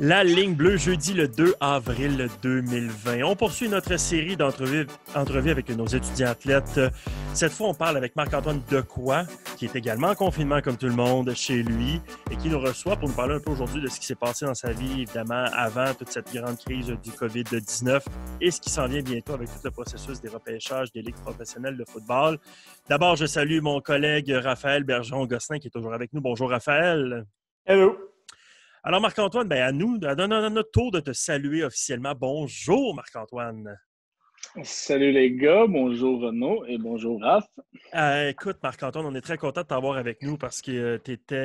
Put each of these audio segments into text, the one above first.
La ligne bleue, jeudi le 2 avril 2020. On poursuit notre série d'entrevues avec nos étudiants athlètes. Cette fois, on parle avec Marc-Antoine Decoy, qui est également en confinement comme tout le monde chez lui et qui nous reçoit pour nous parler un peu aujourd'hui de ce qui s'est passé dans sa vie, évidemment, avant toute cette grande crise du COVID-19 et ce qui s'en vient bientôt avec tout le processus des repêchages des ligues professionnelles de football. D'abord, je salue mon collègue Raphaël Bergeron-Gosselin qui est toujours avec nous. Bonjour Raphaël. Hello. Alors, Marc-Antoine, à notre tour de te saluer officiellement. Bonjour, Marc-Antoine. Salut les gars, bonjour Renaud et bonjour Raph. Écoute, Marc-Antoine, on est très content de t'avoir avec nous parce que tu étais,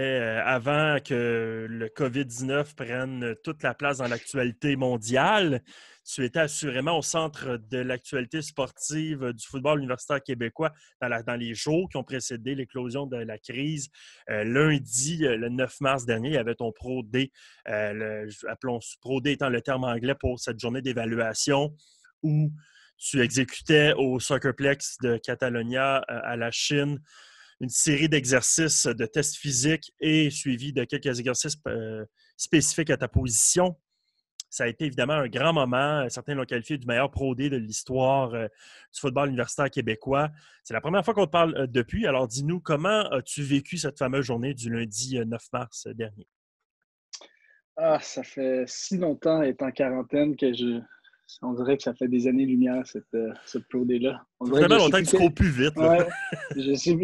avant que le COVID-19 prenne toute la place dans l'actualité mondiale, tu étais assurément au centre de l'actualité sportive du football universitaire québécois dans les jours qui ont précédé l'éclosion de la crise. Lundi, le 9 mars dernier, il y avait ton Pro D, appelons Pro D étant le terme anglais pour cette journée d'évaluation où tu exécutais au Soccerplex de Catalonia à la Chine une série d'exercices de tests physiques et suivi de quelques exercices spécifiques à ta position. Ça a été évidemment un grand moment. Certains l'ont qualifié du meilleur Pro D de l'histoire du football universitaire québécois. C'est la première fois qu'on te parle depuis. Alors, dis-nous, comment as-tu vécu cette fameuse journée du lundi 9 mars dernier? Ça fait si longtemps être en quarantaine que on dirait que ça fait des années-lumière, ce Pro Day-là. On Ça dirait fait que je tellement sais longtemps plus que tu cours plus vite. Là. Ouais,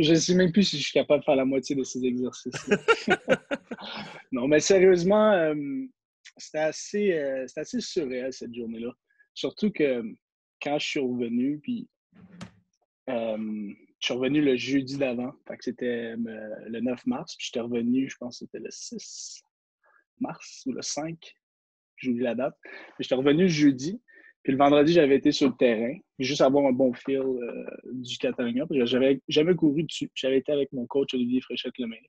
je sais même plus si je suis capable de faire la moitié de ces exercices-là. Non, mais sérieusement, c'était assez surréel cette journée-là. Surtout que quand je suis revenu, puis je suis revenu le jeudi d'avant, fait que c'était le 9 mars, puis j'étais revenu, je pense que c'était le 6 mars ou le 5, j'oublie la date. Mais j'étais revenu le jeudi, puis le vendredi, j'avais été sur le terrain, juste avoir un bon feel du Catalonia, parce que j'avais jamais couru dessus. J'avais été avec mon coach Olivier Fréchette-Lemay.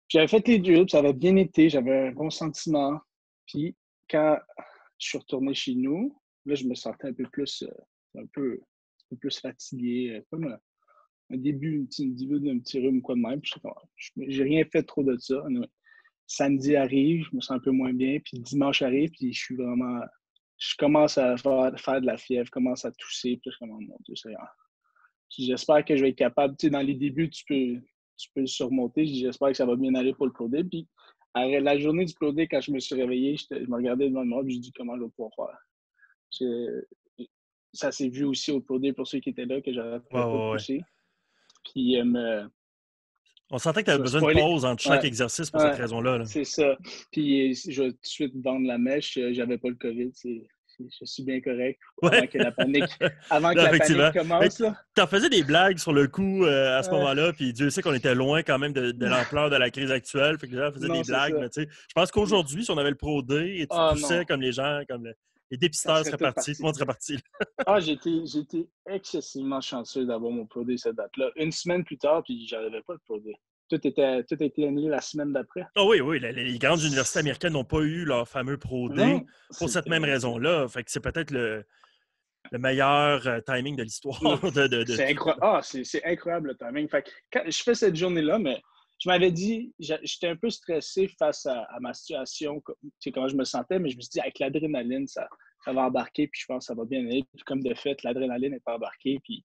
J'avais fait les drills, ça avait bien été, j'avais un bon sentiment. Puis quand je suis retourné chez nous, là, je me sentais un peu plus fatigué, comme un début d'un petit rhume ou quoi de même. Puis j'ai rien fait trop de ça. Samedi arrive, je me sens un peu moins bien, puis dimanche arrive, puis je commence à faire de la fièvre, je commence à tousser, puis je commence, mon Dieu, j'espère que je vais être capable, tu sais, dans les débuts, tu peux le surmonter, j'espère que ça va bien aller pour le Pro D, puis la journée du Pro D, quand je me suis réveillé, je me regardais devant moi, puis je dis comment je vais pouvoir faire. Ça s'est vu aussi au Pro D pour ceux qui étaient là, que j'arrêtais pas de Ouais. pousser. Puis, On sentait que tu avais besoin de spoiler. pause entre chaque exercice pour cette raison-là. Là. C'est ça. Puis je vais tout de suite vendre la mèche. J'avais pas le COVID. Je suis bien correct. Ouais. Avant que Non, la panique effectivement. commence. Tu en faisais des blagues sur le coup à ce Ouais. moment-là, puis Dieu sait qu'on était loin quand même de l'ampleur de la crise actuelle. Fait que les gens faisaient Non, des c'est blagues, ça. mais tu sais, je pense qu'aujourd'hui, si on avait le Pro D et tu toussais Non. comme les gens, les Ça dépisteurs serait seraient tout partis, tout le parti. monde serait parti. J'ai été excessivement chanceux d'avoir mon Pro D cette date-là. Une semaine plus tard, puis j'arrivais pas le Pro D. Tout était annulé la semaine d'après. Oh oui, les grandes universités américaines n'ont pas eu leur fameux Pro D Non, pour cette même raison-là. Fait que c'est peut-être le meilleur timing de l'histoire de c'est tout. incroyable. C'est incroyable le timing. Fait que quand je fais cette journée-là, mais je m'avais dit, j'étais un peu stressé face à ma situation, tu sais, comment je me sentais, mais je me suis dit, avec l'adrénaline, ça va embarquer, puis je pense que ça va bien aller. Puis comme de fait, l'adrénaline est embarquée, puis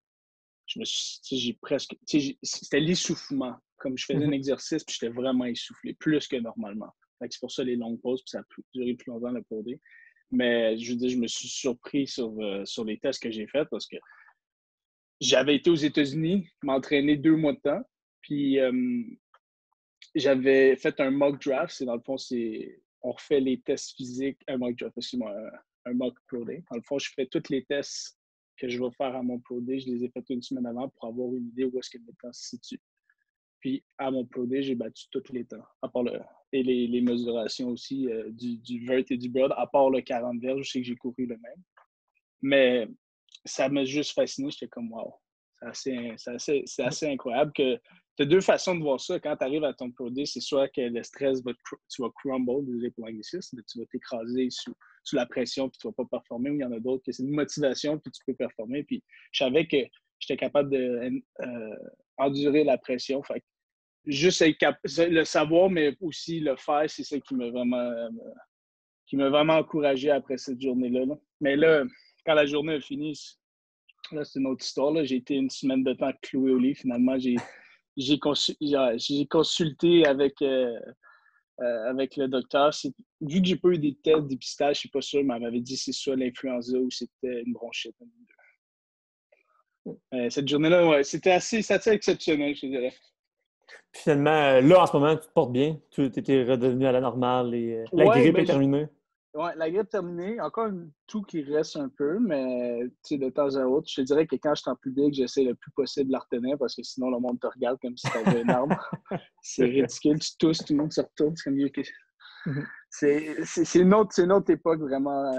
je me suis, tu sais, j'ai presque, tu sais, c'était l'essoufflement. Comme je faisais un exercice, puis j'étais vraiment essoufflé, plus que normalement. Fait que c'est pour ça les longues pauses, puis ça a duré plus longtemps le Pro D. Mais je veux dire, je me suis surpris sur les tests que j'ai faits parce que j'avais été aux États-Unis m'entraîner 2 mois de temps. Puis j'avais fait un mock draft. C'est dans le fond, on refait les tests physiques, un mock draft, excuse-moi, un mock Pro Day. Dans le fond, je fais tous les tests que je vais faire à mon Pro Day. Je les ai faits une semaine avant pour avoir une idée où est-ce que mes temps se situent. Puis à mon Pro Day, j'ai battu tous les temps, à part et les mesurations aussi du vert et du broad, à part le 40 verges, je sais que j'ai couru le même. Mais ça m'a juste fasciné. J'étais comme, wow, c'est assez incroyable que tu as deux façons de voir ça. Quand tu arrives à ton Pro D, c'est soit que le stress, tu vas crumble, désolé pour l'anglicisme, tu vas t'écraser sous la pression puis tu ne vas pas performer. Ou il y en a d'autres que c'est une motivation puis tu peux performer. Puis je savais que j'étais capable de endurer la pression. Fait que juste le savoir, mais aussi le faire, c'est ça qui m'a vraiment qui m'a vraiment encouragé après cette journée-là. Là. Mais là, quand la journée a fini, là, c'est une autre histoire. Là. J'ai été une semaine de temps cloué au lit. Finalement, j'ai consulté avec le docteur. Vu que j'ai pas eu des tests de dépistage, je suis pas sûr, mais elle m'avait dit que c'est soit l'influenza ou c'était une bronchite. Cette journée-là, ouais, c'était assez exceptionnel, je te dirais. Puis finalement, là, en ce moment, tu te portes bien. Tu étais redevenu à la normale et la Ouais, grippe ben, est terminée. ouais, la grippe terminée. Encore un tout qui reste un peu, mais de temps à autre, je te dirais que quand je suis en public, j'essaie le plus possible de la retenir parce que sinon, le monde te regarde comme si tu avais une arme. C'est ridicule. Tu tousses, tout le monde se retourne. C'est comme mieux que... C'est une autre époque, vraiment.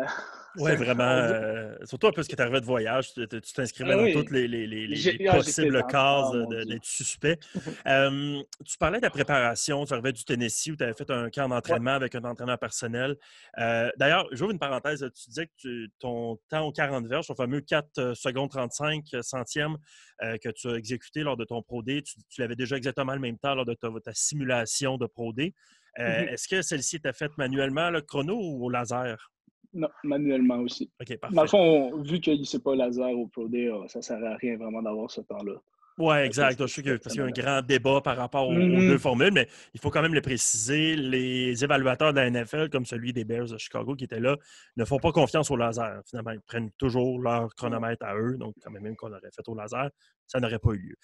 Oui, vraiment. Surtout un peu ce qui est arrivé de voyage. Tu t'inscrivais dans oui. toutes les J'étais possibles cases mon Dieu. d'être suspect. Tu parlais de la préparation. Tu arrivais du Tennessee où tu avais fait un camp d'entraînement avec un entraîneur personnel. D'ailleurs, j'ouvre une parenthèse. Tu disais que ton temps aux 40 verges, ton fameux 4 secondes 35 centièmes que tu as exécuté lors de ton Pro D, tu l'avais déjà exactement le même temps lors de ta simulation de Pro D. Est-ce que celle-ci était faite manuellement, le chrono ou au laser? Non, manuellement aussi. OK, Dans le parfait. fond, vu qu'il ne pas laser au Pro Day, ça ne sert à rien vraiment d'avoir ce temps-là. Oui, exact. Je sais parce qu'il y a un grand débat par rapport aux deux formules, mais il faut quand même le préciser. Les évaluateurs de la NFL, comme celui des Bears de Chicago qui étaient là, ne font pas confiance au laser. Finalement, ils prennent toujours leur chronomètre à eux. Donc, quand même qu'on aurait fait au laser, ça n'aurait pas eu lieu.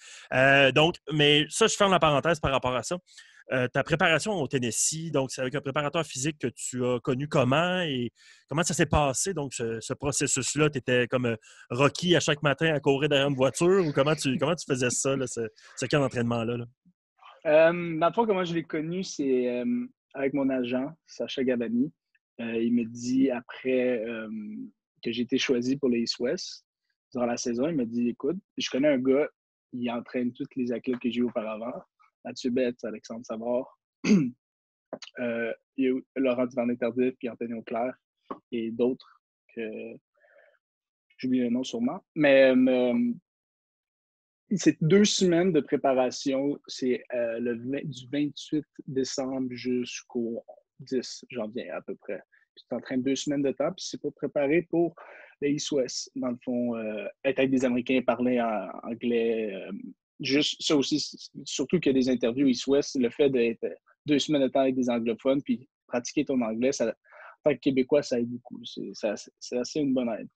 Mais ça, je ferme la parenthèse par rapport à ça. Ta préparation au Tennessee, donc c'est avec un préparateur physique que tu as connu comment et comment ça s'est passé? Donc, ce processus-là, tu étais comme Rocky à chaque matin à courir derrière une voiture ou comment tu faisais ça, là, ce camp d'entraînement-là? Là? Dans le fond, comment je l'ai connu, c'est avec mon agent, Sacha Gavani. Il me dit après que j'ai été choisi pour les East West durant la saison, il m'a dit écoute, je connais un gars, il entraîne tous les athlètes que j'ai eu auparavant. Mathieu Betts, Alexandre Savard, il y a eu Laurent Duvernay-Tardif, puis Anthony Auclair et d'autres que j'oublie le nom sûrement. Mais c'est 2 semaines de préparation. C'est du 28 décembre jusqu'au 10 janvier à peu près. Puis tu t'entraînes 2 semaines de temps, puis c'est pour te préparer pour les East West. Dans le fond, être avec des Américains, parler en anglais. Juste ça aussi, surtout qu'il y a des interviews East West, le fait d'être 2 semaines de temps avec des anglophones, puis pratiquer ton anglais, ça, en tant que Québécois, ça aide beaucoup. C'est assez une bonne aide.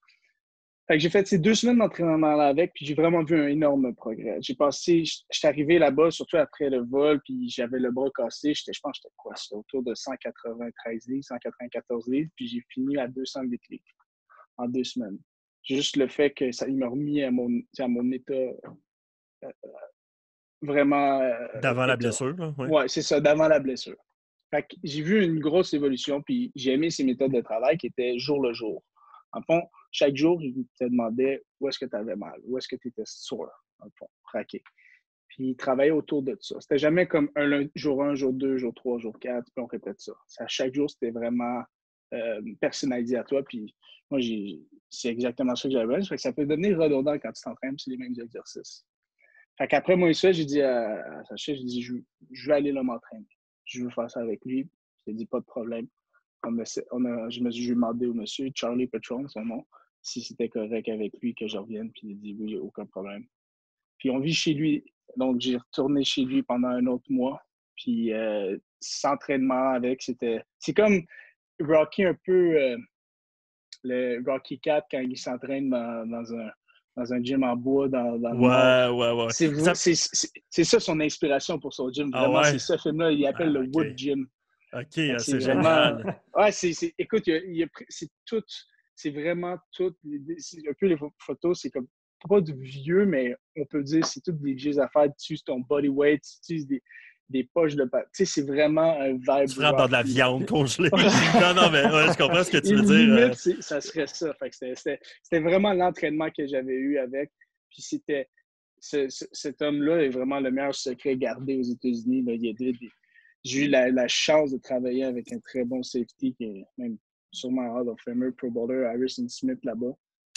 Fait que j'ai fait ces 2 semaines d'entraînement-là avec, puis j'ai vraiment vu un énorme progrès. J'étais arrivé là-bas, surtout après le vol, puis j'avais le bras cassé. Je pense que c'était autour de 193 livres, 194 livres, puis j'ai fini à 208 livres en 2 semaines. Juste le fait que ça il m'a remis à mon état vraiment. D'avant la blessure, là? Oui, ouais, c'est ça, d'avant la blessure. Fait que j'ai vu une grosse évolution, puis j'ai aimé ces méthodes de travail qui étaient jour le jour. En fond, chaque jour, je te demandais où est-ce que tu avais mal, où est-ce que tu étais sore, en fond, craqué. Puis travailler autour de ça. C'était jamais comme jour 1, jour 2, jour 3, jour 4, puis on répète ça. Chaque jour, c'était vraiment personnalisé à toi. Puis moi, c'est exactement ça que j'avais. Ça peut devenir redondant quand tu t'entraînes, c'est les mêmes exercices. Fait qu'après moi, ça, j'ai dit à Sacha, je vais aller là m'entraîner. Je veux faire ça avec lui. Il a dit, pas de problème. J'ai demandé au monsieur, Charlie Petron, son nom, si c'était correct avec lui que je revienne. Puis il a dit, oui, aucun problème. Puis on vit chez lui. Donc, j'ai retourné chez lui pendant un autre mois. Puis s'entraînement avec, c'est comme Rocky un peu, le Rocky 4 quand il s'entraîne dans un gym en bois dans le Nord. Ouais. C'est ça son inspiration pour son gym. Ah Vraiment, ouais? c'est ça film-là. Il appelle le OK. Wood Gym. OK, C'est c'est vraiment... génial. Ouais, écoute, c'est tout... C'est vraiment tout... Un peu les photos, c'est comme pas du vieux, mais on peut dire c'est toutes des vieilles affaires. Tu utilises ton body weight, tu utilises des poches de... Tu sais, c'est vraiment un vibe Tu frappes dans de la Rocky. viande congelée. Non, mais ouais, je comprends ce que tu veux dire. Limite, ça serait ça. Fait que c'était vraiment l'entraînement que j'avais eu avec. Puis c'était... Cet homme-là est vraiment le meilleur secret gardé aux États-Unis. J'ai eu la chance de travailler avec un très bon safety qui est même sûrement Hall of Famer, Pro Bowler, Harrison Smith là-bas.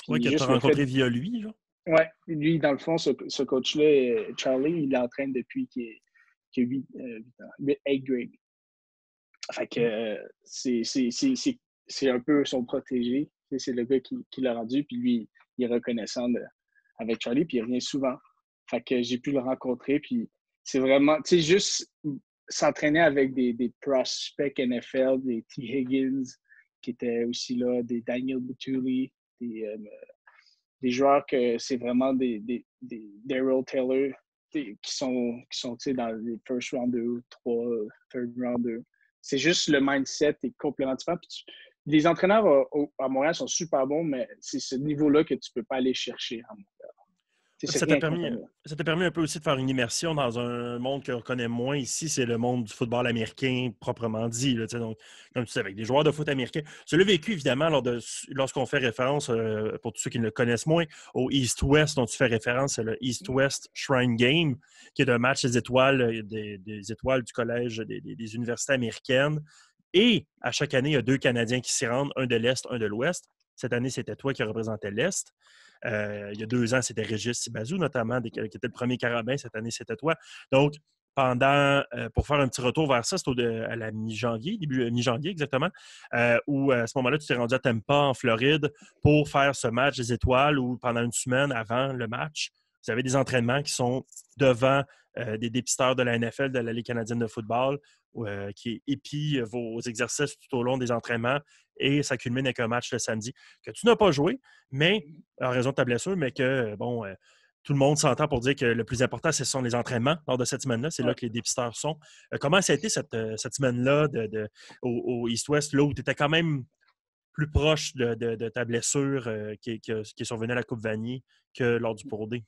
Oui, que tu as rencontré via lui, genre? Oui, lui, dans le fond, ce coach-là, Charlie, il l'entraîne depuis qu'il a 8 ans, 8 grade. Fait que c'est c'est un peu son protégé. C'est le gars qui l'a rendu, puis lui, il est reconnaissant avec Charlie, puis il revient souvent. Fait que j'ai pu le rencontrer, puis c'est vraiment, tu sais, juste s'entraîner avec des prospects NFL, des T. Higgins, qui étaient aussi là, des Daniel Butuli, des joueurs que c'est vraiment des Darryl Taylor qui sont tu sais, dans les first round 3, third round 2. C'est juste le mindset est complètement différent. Les entraîneurs à Montréal sont super bons, mais c'est ce niveau-là que tu ne peux pas aller chercher à Montréal. Ça t'a permis un peu aussi de faire une immersion dans un monde qu'on connaît moins ici, c'est le monde du football américain proprement dit. Là, donc, comme tu sais, avec des joueurs de foot américains. Tu l'as vécu évidemment lorsqu'on fait référence, pour tous ceux qui ne le connaissent moins, au East-West dont tu fais référence, c'est le East-West Shrine Game, qui est un match des étoiles, des étoiles du collège des universités américaines. Et à chaque année, il y a 2 Canadiens qui s'y rendent, un de l'Est, un de l'Ouest. Cette année, c'était toi qui représentais l'Est. Il y a 2 ans, c'était Régis Sibazou, notamment, qui était le premier carabin. Cette année, c'était toi. Donc, pour faire un petit retour vers ça, c'était à la mi-janvier, début mi-janvier exactement, où à ce moment-là, tu t'es rendu à Tampa, en Floride, pour faire ce match des étoiles où pendant une semaine avant le match, vous avez des entraînements qui sont devant des dépisteurs de la NFL, de la Ligue canadienne de football, qui épient vos exercices tout au long des entraînements et ça culmine avec un match le samedi que tu n'as pas joué, mais en raison de ta blessure, mais que, tout le monde s'entend pour dire que le plus important, ce sont les entraînements lors de cette semaine-là. C'est là que les dépisteurs sont. Comment ça a été cette semaine-là au East-West, là où tu étais quand même plus proche de ta blessure qui est survenue à la Coupe Vanier que lors du Pro D?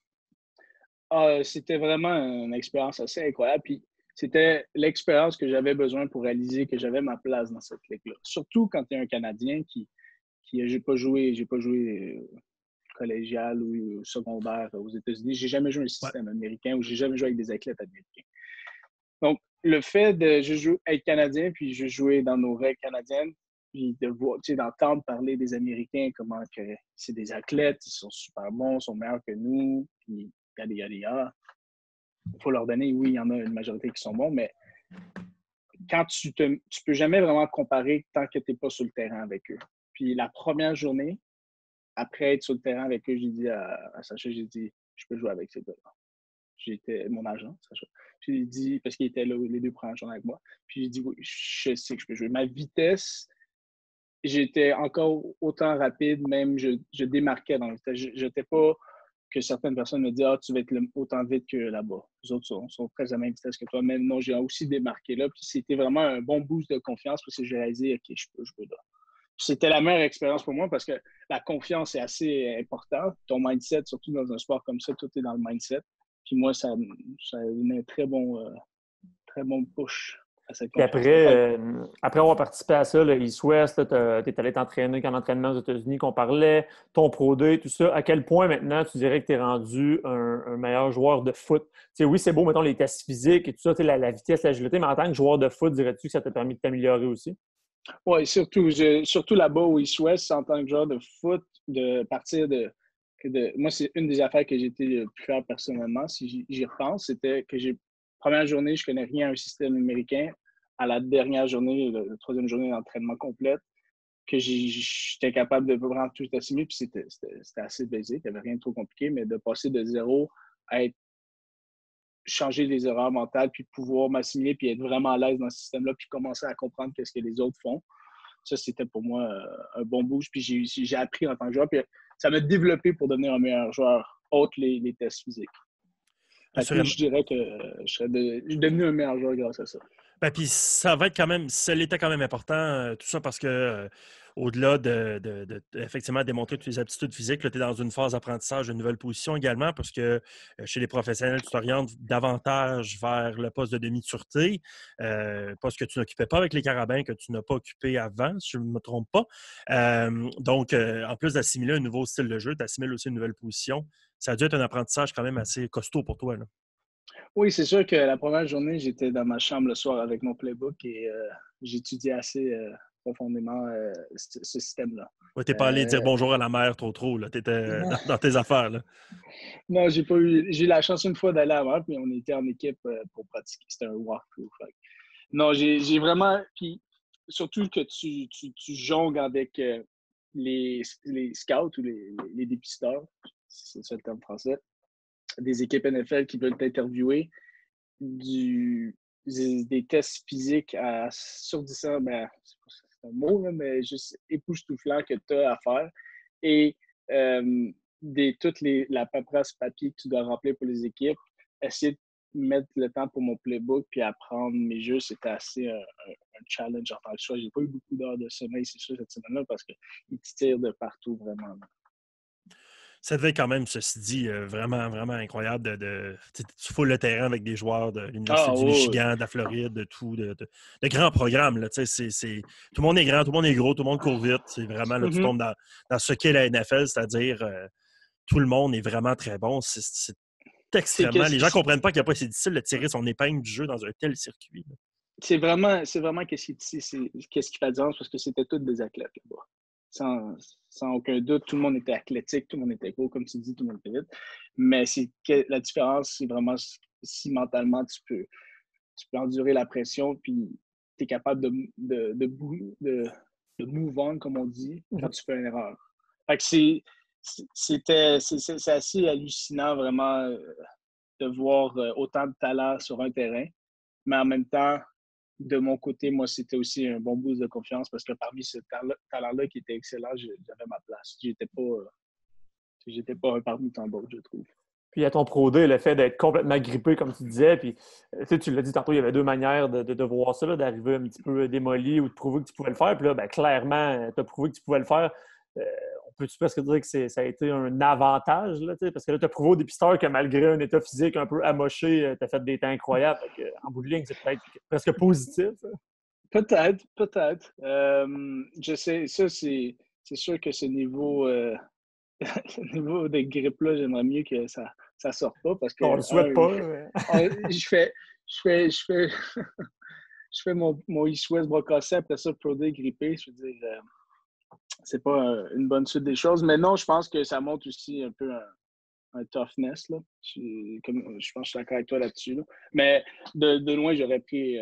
C'était vraiment une expérience assez incroyable. Puis c'était l'expérience que j'avais besoin pour réaliser que j'avais ma place dans cette ligue-là. Surtout quand tu es un Canadien qui j'ai pas joué collégial ou secondaire aux États-Unis. J'ai jamais joué un système américain ou j'ai jamais joué avec des athlètes américains. Donc, le fait de être Canadien, puis je jouais dans nos règles canadiennes, puis de voir, tu sais, d'entendre parler des Américains, comment que c'est des athlètes, ils sont super bons, ils sont meilleurs que nous, puis yada, yada, yada. Il faut leur donner, oui, il y en a une majorité qui sont bons, mais quand tu peux jamais vraiment comparer tant que tu n'es pas sur le terrain avec eux. Puis la première journée, après être sur le terrain avec eux, j'ai dit à Sacha, j'ai dit, je peux jouer avec ces gars-là. J'étais mon agent, Sacha. J'ai dit, parce qu'il était là les 2 premières journées avec moi. Puis j'ai dit, oui, je sais que je peux jouer. Ma vitesse, j'étais encore autant rapide, même je démarquais dans le vitesse. Je n'étais pas que certaines personnes me disent, ah, tu vas être autant vite que là-bas. Les autres sont presque à la même vitesse que toi. Mais non, j'ai aussi démarqué là. Puis c'était vraiment un bon boost de confiance parce que j'ai réalisé, OK, je peux jouer là. C'était la meilleure expérience pour moi parce que la confiance est assez importante. Ton mindset, surtout dans un sport comme ça, tout est dans le mindset. Puis moi, ça a donné un très bon push à cette Puis confiance. après avoir participé à ça, le East-West, tu es allé t'entraîner qu'en entraînement aux États-Unis qu'on parlait, ton Pro D, tout ça. À quel point maintenant tu dirais que tu es rendu un meilleur joueur de foot? Tu sais, oui, c'est beau, mettons, les tests physiques et tout ça, la vitesse, l'agilité, mais en tant que joueur de foot, dirais-tu que ça t'a permis de t'améliorer aussi? Oui, surtout là-bas au East-West, en tant que joueur de foot, de partir moi, c'est une des affaires que j'ai été le plus fier personnellement, si j'y repense, c'était que première journée, je connais rien à un système américain. À la dernière journée, la 3e journée d'entraînement complète, que j'étais capable de vraiment tout assimiler, puis c'était assez basique, il n'y avait rien de trop compliqué, mais de passer de 0 à changer les erreurs mentales, puis pouvoir m'assimiler, puis être vraiment à l'aise dans ce système-là, puis commencer à comprendre qu'est-ce que les autres font. Ça, c'était pour moi un bon boost. Puis j'ai appris en tant que joueur. Puis ça m'a développé pour devenir un meilleur joueur, autre les tests physiques. Je dirais que je suis devenu un meilleur joueur grâce à ça. Ben, puis ça l'était quand même important, tout ça, parce que au-delà effectivement démontrer toutes les aptitudes physiques, tu es dans une phase d'apprentissage de nouvelles positions également, parce que chez les professionnels, tu t'orientes davantage vers le poste de demi-sûreté, poste que tu n'occupais pas avec les Carabins, que tu n'as pas occupé avant, si je ne me trompe pas. Donc, en plus d'assimiler un nouveau style de jeu, tu assimiles aussi une nouvelle position. Ça a dû être un apprentissage quand même assez costaud pour toi, là. Oui, c'est sûr que la première journée, j'étais dans ma chambre le soir avec mon playbook et j'étudiais assez profondément ce système-là. Ouais, t'es pas allé dire bonjour à la mère trop, là. T'étais dans tes affaires, là. Non, j'ai eu la chance une fois d'aller à la mer, puis on était en équipe pour pratiquer. C'était un walkthrough. Non, j'ai vraiment. Puis surtout que tu jongles avec les scouts ou les dépisteurs, c'est ça le terme français, des équipes NFL qui veulent t'interviewer, des tests physiques assourdissants, ben, c'est un mot, là, mais juste époustouflant que tu as à faire. Et toute la paperasse papier que tu dois remplir pour les équipes, essayer de mettre le temps pour mon playbook puis apprendre mes jeux, c'était assez un challenge en tant que choix. J'ai pas eu beaucoup d'heures de sommeil, c'est sûr, cette semaine-là, parce qu'ils te tirent de partout, vraiment. Ça devait quand même, ceci dit, vraiment, vraiment incroyable tu foules le terrain avec des joueurs de l'Université du Michigan, de la Floride, de tout, de grands programmes. Là, tout le monde est grand, tout le monde est gros, tout le monde court vite. C'est vraiment, là, tu tombes dans ce qu'est la NFL, c'est-à-dire tout le monde est vraiment très bon. C'est extrêmement. Les gens ne comprennent pas qu'il n'y a pas si difficile de tirer son épingle du jeu dans un tel circuit. Là. C'est vraiment qu'est-ce qui fait la différence, parce que c'était tous des athlètes là-bas. Sans aucun doute, tout le monde était athlétique, tout le monde était gros, comme tu dis, tout le monde était vite. Mais la différence, c'est vraiment si mentalement tu peux endurer la pression, puis tu es capable de move on, comme on dit, quand tu fais une erreur. Fait que c'est assez hallucinant, vraiment, de voir autant de talent sur un terrain. Mais en même temps, de mon côté, moi, c'était aussi un bon boost de confiance, parce que parmi ce talent-là qui était excellent, j'avais ma place. J'étais pas un parmi tant d'autres, je trouve. Puis à ton Pro D, le fait d'être complètement grippé, comme tu disais, puis tu l'as dit tantôt, il y avait deux manières de voir ça, là, d'arriver un petit peu démoli ou de prouver que tu pouvais le faire. Puis là, ben, clairement, tu as prouvé que tu pouvais le faire. On peut-tu presque dire que ça a été un avantage, là, parce que là, tu as prouvé au dépisteur que malgré un état physique un peu amoché, tu as fait des temps incroyables. En bout de ligne, c'est peut-être presque positif. Ça. Peut-être. Je sais, ça, c'est sûr que ce niveau niveau de grippe-là, j'aimerais mieux que ça sorte pas, parce que on le souhaite pas. Je fais mon East West bras cassé, après ça, Pro Day grippé. Je veux dire, c'est pas une bonne suite des choses. Mais non, je pense que ça montre aussi un peu un toughness. Là. Je pense que je suis d'accord avec toi là-dessus. Là. Mais de loin, j'aurais pu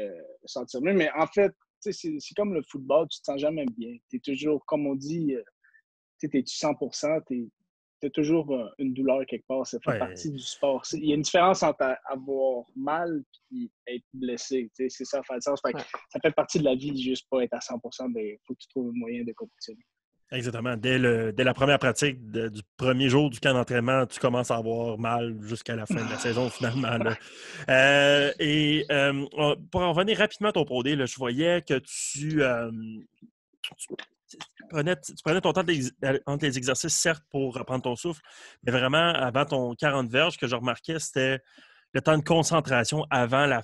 sentir mieux. Mais en fait, c'est comme le football, tu te sens jamais bien. Tu es toujours, comme on dit, tu es 100%, tu as toujours une douleur quelque part. Ça fait partie du sport. Il y a une différence entre avoir mal et être blessé. C'est ça, ça fait le sens. Ça fait partie de la vie, juste pas être à 100%. Il faut que tu trouves un moyen de compétitionner. Exactement. Dès la première pratique du premier jour du camp d'entraînement, tu commences à avoir mal jusqu'à la fin de la saison, finalement. Là. Pour en revenir rapidement à ton Pro D, là, je voyais que tu prenais ton temps entre les exercices, certes, pour reprendre ton souffle, mais vraiment, avant ton 40 verges, que je remarquais, c'était le temps de concentration avant le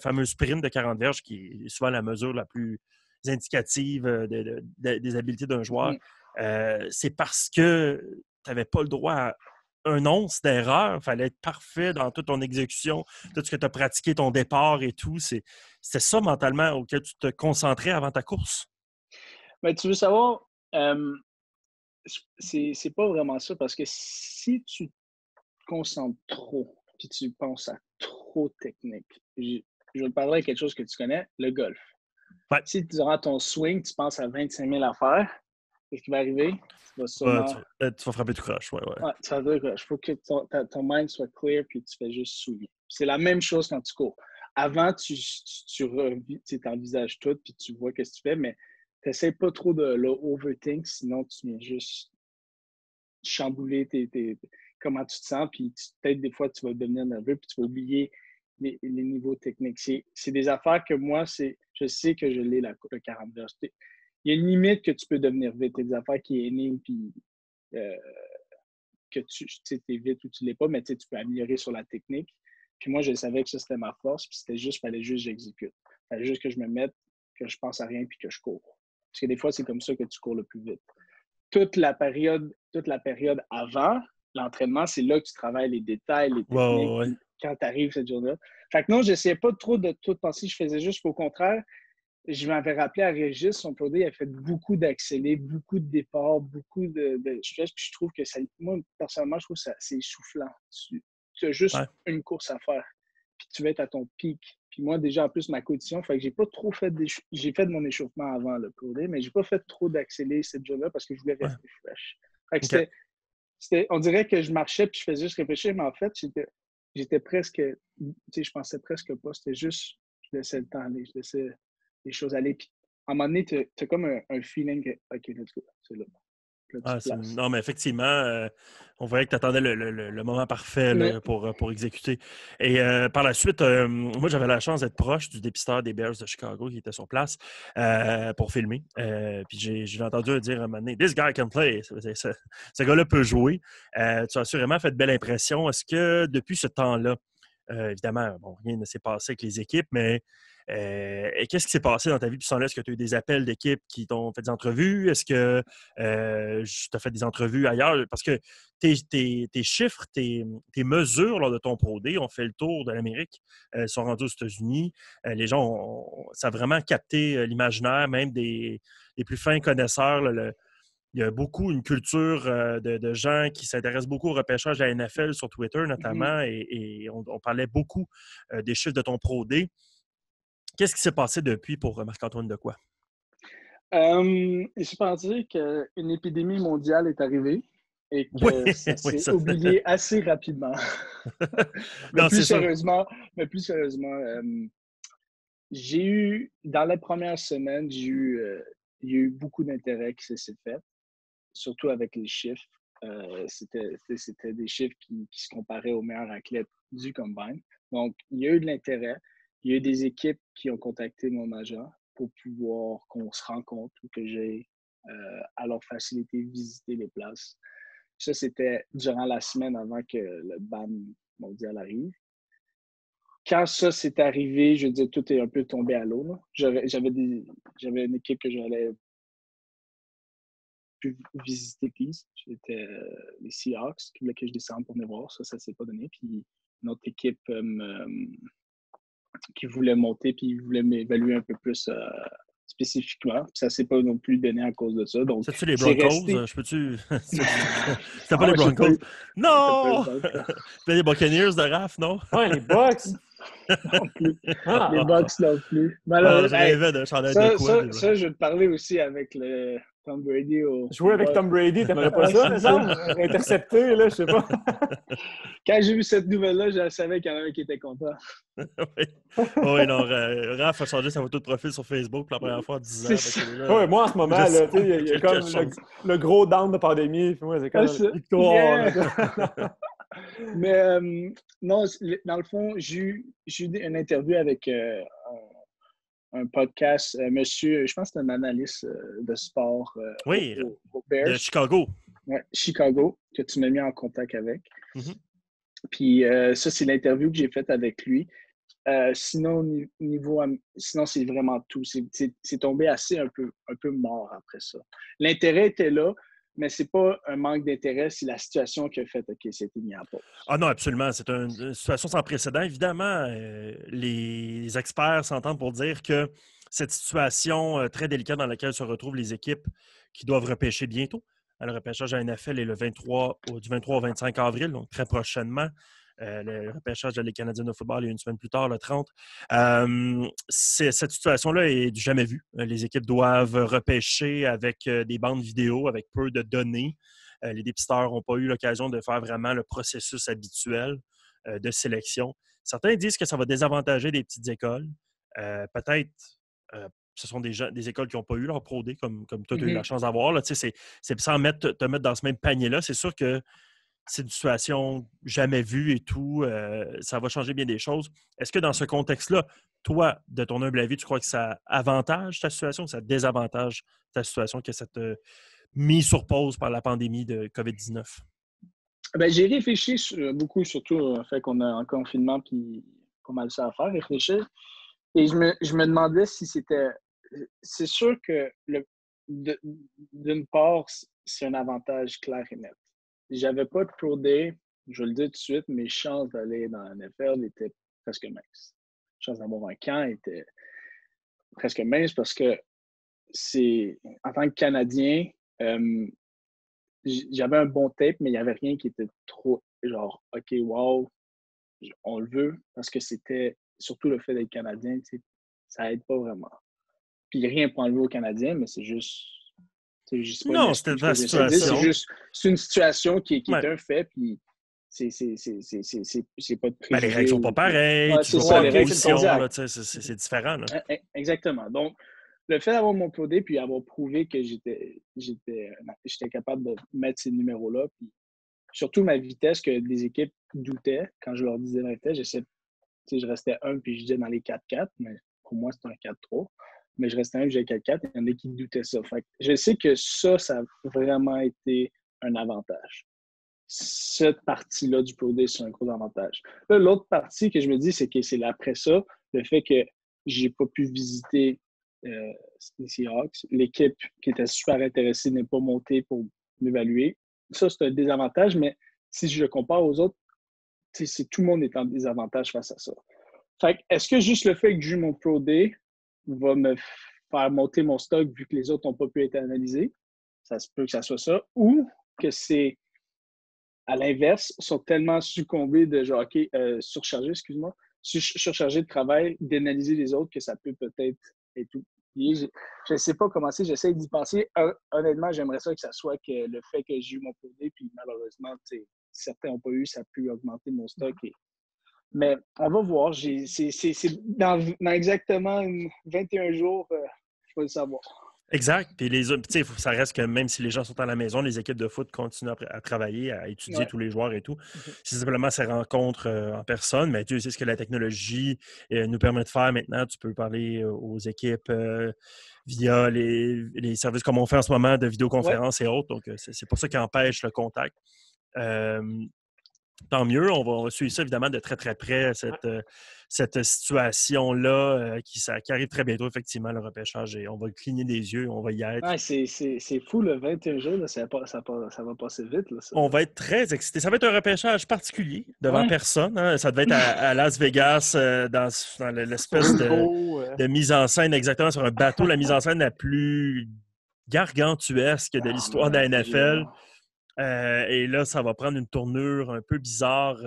fameux sprint de 40 verges, qui est souvent la mesure la plus indicative des habiletés d'un joueur. C'est parce que tu n'avais pas le droit à un once d'erreur. Il fallait être parfait dans toute ton exécution, tout ce que tu as pratiqué, ton départ et tout. C'était ça mentalement auquel tu te concentrais avant ta course? Mais tu veux savoir, c'est pas vraiment ça, parce que si tu te concentres trop puis tu penses à trop de technique, je vais te parler de quelque chose que tu connais, le golf. Ouais. Si durant ton swing, tu penses à 25 000 affaires, qu'est-ce qui va arriver? Tu vas sûrement... tu vas frapper tout croche. Ouais. Tu vas dire, il faut que ton mind soit clear puis tu fais juste swing. C'est la même chose quand tu cours. Avant, tu envisages tout puis tu vois ce que tu fais, mais tu n'essaies pas trop de overthink, sinon tu viens juste chambouler comment tu te sens, puis peut-être des fois tu vas devenir nerveux puis tu vas oublier les niveaux techniques. C'est des affaires que moi, je sais que je l'ai, le 40 verges. Il y a une limite que tu peux devenir vite. Il y a des affaires qui énigment, puis que tu es vite ou tu ne l'es pas, mais tu peux améliorer sur la technique. Puis moi, je savais que ça, c'était ma force, puis il fallait juste que j'exécute. Il fallait juste que je me mette, que je pense à rien, puis que je cours. Parce que des fois, c'est comme ça que tu cours le plus vite. Toute la période avant l'entraînement, c'est là que tu travailles les détails, les techniques, quand tu arrives cette journée-là. Fait que non, je n'essayais pas trop de tout penser. Je faisais juste qu'au contraire, je m'avais rappelé à Régis, son produit, il a fait beaucoup d'accélés, beaucoup de départs, beaucoup de stress. Puis je trouve que moi, personnellement, je trouve que c'est essoufflant. Tu as juste une course à faire. Puis tu vas être à ton pic. Puis moi, déjà, en plus, ma condition, fait que j'ai pas trop fait j'ai fait de mon échauffement avant le pro day, mais j'ai pas fait trop d'accélé cette journée-là parce que je voulais Ouais. rester fresh. Fait que OK. on dirait que je marchais puis je faisais juste réfléchir, mais en fait, j'étais presque, tu sais, je pensais presque pas. C'était juste, je laissais le temps aller, je laissais les choses aller. Puis à un moment donné, tu as comme un feeling que, OK, let's go, c'est là. Là, tu te places. Non, mais effectivement, on voyait que tu attendais le moment parfait Mais, là, pour exécuter. Et par la suite, moi, j'avais la chance d'être proche du dépisteur des Bears de Chicago qui était sur place pour filmer. Puis j'ai entendu dire à un moment donné, This guy can play. Ce gars-là peut jouer. Tu as assurément fait de belle impression. Est-ce que depuis ce temps-là, évidemment, bon, rien ne s'est passé avec les équipes, mais qu'est-ce qui s'est passé dans ta vie depuis ce temps-là? Est-ce que tu as eu des appels d'équipes qui t'ont fait des entrevues? Est-ce que tu as fait des entrevues ailleurs? Parce que tes chiffres, tes mesures lors de ton Pro Day ont fait le tour de l'Amérique, sont rendus aux États-Unis. Les gens ça a vraiment capté l'imaginaire, même des plus fins connaisseurs. Il y a beaucoup une culture de gens qui s'intéressent beaucoup au repêchage de la NFL sur Twitter notamment, et on parlait beaucoup des chiffres de ton Pro Day. Qu'est-ce qui s'est passé depuis pour Marc-Antoine Dequoy? il s'est passé qu'une épidémie mondiale est arrivée et Oui, que ça oui, s'est ça. oublié assez rapidement. mais, Non, plus c'est ça. sérieusement, dans les premières semaines, il y a eu beaucoup d'intérêt qui s'est fait, surtout avec les chiffres. C'était des chiffres qui se comparaient aux meilleurs athlètes du combine. Donc, il y a eu de l'intérêt. Il y a eu des équipes qui ont contacté mon agent pour pouvoir qu'on se rencontre ou que j'aille à leur facilité visiter les places. Ça, c'était durant la semaine avant que le ban mondial arrive. Quand ça s'est arrivé, je veux dire, tout est un peu tombé à l'eau. J'avais une équipe que j'allais pu visiter Peace. C'était les Seahawks qui voulaient que je descende pour venir voir. Ça ne s'est pas donné. Puis une autre équipe qui voulait monter puis voulait m'évaluer un peu plus spécifiquement. Puis ça ne s'est pas non plus donné à cause de ça. Donc, C'est-tu les c'est Broncos? resté. Je peux-tu. C'était pas Non, les j'ai pas Broncos. eu. J'ai pas eu Non! de Broncos C'était les Buccaneers de Raph, non? Ouais, les Bucks. non plus. Les Ah, Bucks non plus. Je Malheureusement. Hey, rêvais d'un chandail de quoi? je vais te parler aussi avec le Tom Brady aux jouer avec Bucks. Tom Brady, t'aimerais pas Ah, ça, c'est me ça. semble? Intercepté, là, je sais pas. Quand j'ai vu cette nouvelle-là, je savais qu'il y en avait un qui était content. Oui, oui, non, Raph a changé sa photo de profil sur Facebook pour la première fois en 10 ans. C'est Fait ça. que Ouais, là, moi, en ce moment, je là, sens tu sais, il y a quelque comme chose. le gros down de pandémie. Puis moi, c'est Ah, comme ça. victoire. Yeah. Là. Mais non, dans le fond, j'ai eu une interview avec un podcast, monsieur, je pense que c'est un analyste de sport Oui, aux de Bears, Chicago. ouais, Chicago, que tu m'as mis en contact avec. Mhm. Puis ça, c'est l'interview que j'ai faite avec lui. Sinon, sinon, c'est vraiment tout. C'est tombé assez un peu mort après ça. L'intérêt était là, mais c'est pas un manque d'intérêt, c'est la situation qui a fait OK, c'était mis en pause. Ah non, absolument. C'est une situation sans précédent. Évidemment, les experts s'entendent pour dire que cette situation très délicate dans laquelle se retrouvent les équipes qui doivent repêcher bientôt. Le repêchage à la NFL est du 23 au 25 avril, donc très prochainement. Le repêchage de la Ligue canadienne de football est une semaine plus tard, le 30. Cette situation-là est du jamais vu. Les équipes doivent repêcher avec des bandes vidéo, avec peu de données. Les dépisteurs n'ont pas eu l'occasion de faire vraiment le processus habituel de sélection. Certains disent que ça va désavantager des petites écoles. Peut-être ce sont des écoles qui n'ont pas eu leur Pro D comme toi, tu as eu la chance d'avoir. Là. C'est sans te mettre dans ce même panier-là. C'est sûr que c'est une situation jamais vue et tout. Ça va changer bien des choses. Est-ce que dans ce contexte-là, toi, de ton humble avis, tu crois que ça avantage ta situation ou ça désavantage ta situation, que cette mise sur pause par la pandémie de COVID-19? Ben, j'ai réfléchi beaucoup, surtout au fait qu'on est en confinement puis pas mal ça à faire, réfléchir. Et je me demandais si c'était. C'est sûr que d'une part, c'est un avantage clair et net. Si j'avais pas de Pro Day, je le dis tout de suite, mes chances d'aller dans la NFL étaient presque minces. Les chances d'avoir un camp étaient presque minces parce que en tant que Canadien, j'avais un bon tape, mais il n'y avait rien qui était trop genre OK, wow, on le veut parce que c'était surtout le fait d'être Canadien, ça aide pas vraiment. Puis rien pour enlever aux Canadiens, mais c'est juste. C'est pas une Non, c'était excuse ta que j'essaie de dire, situation. c'est une situation qui est Ouais. un fait, puis c'est pas de Ben, les règles préjugés. sont pas pareilles, Ouais, tu c'est joues ça, pas les une règles sont position, là, exactes. c'est différent. Là. Exactement. Donc, le fait d'avoir mon POD puis avoir prouvé que j'étais capable de mettre ces numéros-là, puis surtout ma vitesse que des équipes doutaient quand je leur disais ma vitesse, je restais 1 puis je disais dans les 4-4, mais pour moi, c'était un 4-3. Mais je restais 1 puis j'ai 4-4, il y en a qui doutaient ça. Fait que je sais que ça a vraiment été un avantage. Cette partie-là du Pro Day, c'est un gros avantage. Là, l'autre partie que je me dis, c'est que c'est après ça, le fait que j'ai pas pu visiter les Seahawks. L'équipe qui était super intéressée n'est pas montée pour m'évaluer. Ça, c'est un désavantage, mais si je le compare aux autres, tout le monde est en désavantage face à ça. Fait que, est-ce que juste le fait que j'ai eu mon Pro Day va me faire monter mon stock vu que les autres n'ont pas pu être analysés? Ça se peut que ça soit ça. Ou que c'est, à l'inverse, sont tellement succombés de genre, OK, surchargés, excuse-moi, surchargés de travail, d'analyser les autres que ça peut peut-être être tout. Je ne sais pas comment c'est, j'essaie d'y penser. Honnêtement, j'aimerais ça que ça soit que le fait que j'ai eu mon Pro Day, puis malheureusement, certains n'ont pas eu, ça a pu augmenter mon stock. Mais on va voir. C'est dans exactement 21 jours, je vais le savoir. Exact. Puis ça reste que même si les gens sont à la maison, les équipes de foot continuent à travailler, à étudier tous les joueurs et tout. C'est simplement ces rencontres en personne, mais tu sais ce que la technologie nous permet de faire maintenant. Tu peux parler aux équipes via les services comme on fait en ce moment de vidéoconférence et autres. Donc, c'est pas ça qui empêche le contact. Tant mieux, on va suivre ça évidemment de très très près, cette situation-là qui arrive très bientôt, effectivement, le repêchage. Et on va le cligner des yeux, on va y être. Ouais, c'est fou, le 21 jours, là, ça va passer vite. Là, ça. On va être très excités. Ça va être un repêchage particulier devant personne. Hein. Ça devait être à Las Vegas, dans l'espèce de mise en scène, exactement, sur un bateau, la mise en scène la plus gargantuesque de l'histoire de la NFL. Et là, ça va prendre une tournure un peu bizarre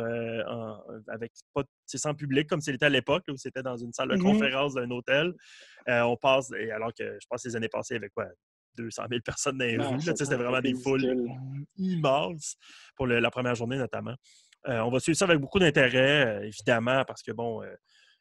avec pas sans public, comme c'était à l'époque, où c'était dans une salle de conférence d'un hôtel. On passe, alors que je pense que les années passées, il y avait quoi? 200 000 personnes dans les rues. C'était vraiment des foules immenses pour la première journée, notamment. On va suivre ça avec beaucoup d'intérêt, évidemment, parce que, bon,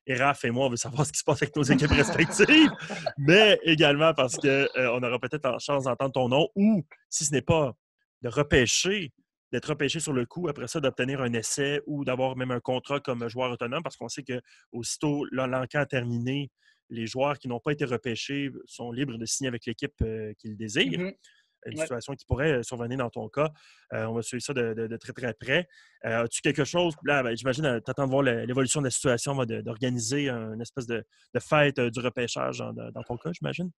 Raph et moi, on veut savoir ce qui se passe avec nos équipes respectives, mais également parce qu'on aura peut-être la chance d'entendre ton nom ou, si ce n'est pas d'être repêché sur le coup, après ça, d'obtenir un essai ou d'avoir même un contrat comme joueur autonome, parce qu'on sait qu'aussitôt l'encan terminé, les joueurs qui n'ont pas été repêchés sont libres de signer avec l'équipe qu'ils désirent. Une situation qui pourrait survenir dans ton cas. On va suivre ça de très, très près. As-tu quelque chose, là, j'imagine, tu attends de voir l'évolution de la situation, d'organiser une espèce de fête du repêchage dans ton cas, j'imagine?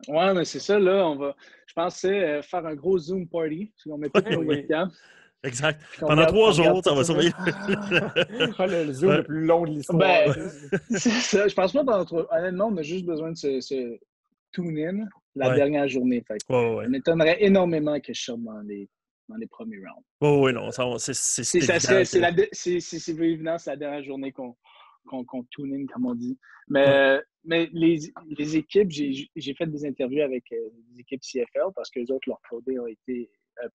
Ouais, mais c'est ça, là, je pensais faire un gros Zoom party. On met toutes nos webcams. Exact. Pendant 3 jours, ça va surveiller. Le Zoom le plus long de l'histoire. Ben, c'est ça. Je pense pas pendant 3. Honnêtement, on a juste besoin de se tune-in la dernière journée. Fait. Ça m'étonnerait énormément que je sorte dans les premiers rounds. Oui, non, c'est évident. C'est évident, c'est la dernière journée qu'on tune-in, comme on dit. Mais les équipes, j'ai fait des interviews avec des équipes CFL parce que les autres, leur codé ont été,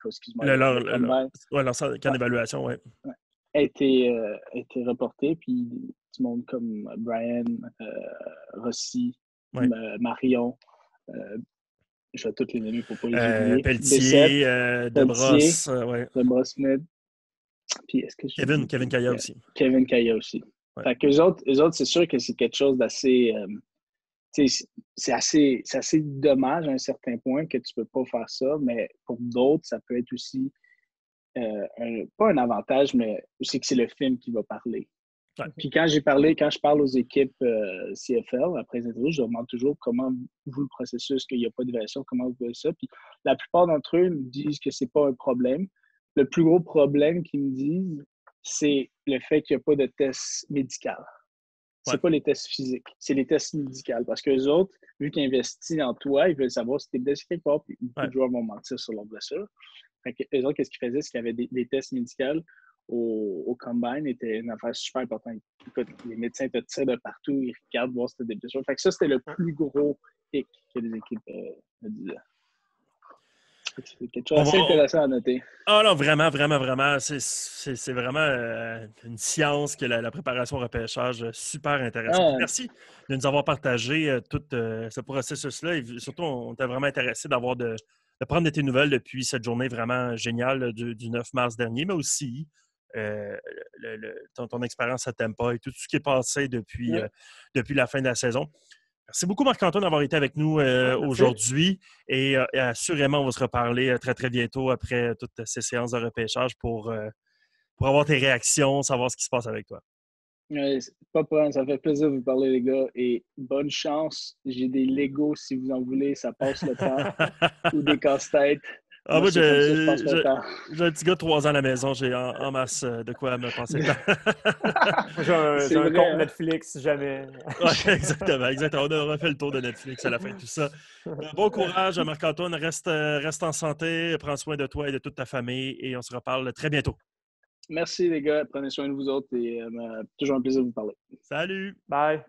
excuse-moi, leur camp d'évaluation, oui. A été reporté, puis du monde comme Brian, Rossi, Marion, je vais toutes les nommer pour ne pas les oublier. Pelletier, Debrosse, Debrosse-Smith. Puis est-ce que Kevin Kaya aussi. Kevin Kaya aussi. Ouais. Fait qu'eux autres, c'est sûr que c'est quelque chose d'assez... c'est assez dommage à un certain point que tu ne peux pas faire ça, mais pour d'autres, ça peut être aussi pas un avantage, mais je sais que c'est le film qui va parler. Ouais. Puis quand je parle aux équipes CFL, après les interviews, je leur demande toujours comment vous le processus, qu'il n'y a pas d'évaluation, comment vous voyez ça. Puis la plupart d'entre eux me disent que c'est pas un problème. Le plus gros problème qu'ils me disent, c'est le fait qu'il n'y a pas de test médical. C'est pas les tests physiques, c'est les tests médicaux. Parce qu'eux autres, vu qu'ils investissent en toi, ils veulent savoir si tu es blessé quelque part, puis beaucoup de joueurs vont mentir sur leur blessure. Fait qu'eux autres, qu'est-ce qu'ils faisaient? C'est qu'il y avait des tests médicaux au Combine était une affaire super importante. Écoute, les médecins te tirent de partout, ils regardent voir si tu as des blessures. Fait que ça, c'était le plus gros hic que les équipes me disaient. C'est quelque chose d'assez intéressant à noter. Ah non, vraiment, vraiment, vraiment. C'est vraiment une science que la préparation au repêchage, super intéressante. Merci de nous avoir partagé tout ce processus-là. Et surtout, on était vraiment intéressé de prendre de tes nouvelles depuis cette journée vraiment géniale du 9 mars dernier, mais aussi ton expérience à Tampa et tout ce qui est passé depuis la fin de la saison. Merci beaucoup, Marc-Antoine, d'avoir été avec nous aujourd'hui. Et assurément, on va se reparler très, très bientôt après toutes ces séances de repêchage pour avoir tes réactions, savoir ce qui se passe avec toi. Pas de problème, ça fait plaisir de vous parler, les gars. Et bonne chance. J'ai des Legos si vous en voulez, ça passe le temps. Ou des casse-têtes. Moi, j'ai un petit gars de 3 ans à la maison. J'ai en masse de quoi me passer le temps. j'ai un compte Netflix, si jamais. Ouais, exactement. On aura fait le tour de Netflix à la fin de tout ça. Bon courage, Marc-Antoine. Reste en santé. Prends soin de toi et de toute ta famille. Et on se reparle très bientôt. Merci, les gars. Prenez soin de vous autres. Et toujours un plaisir de vous parler. Salut! Bye!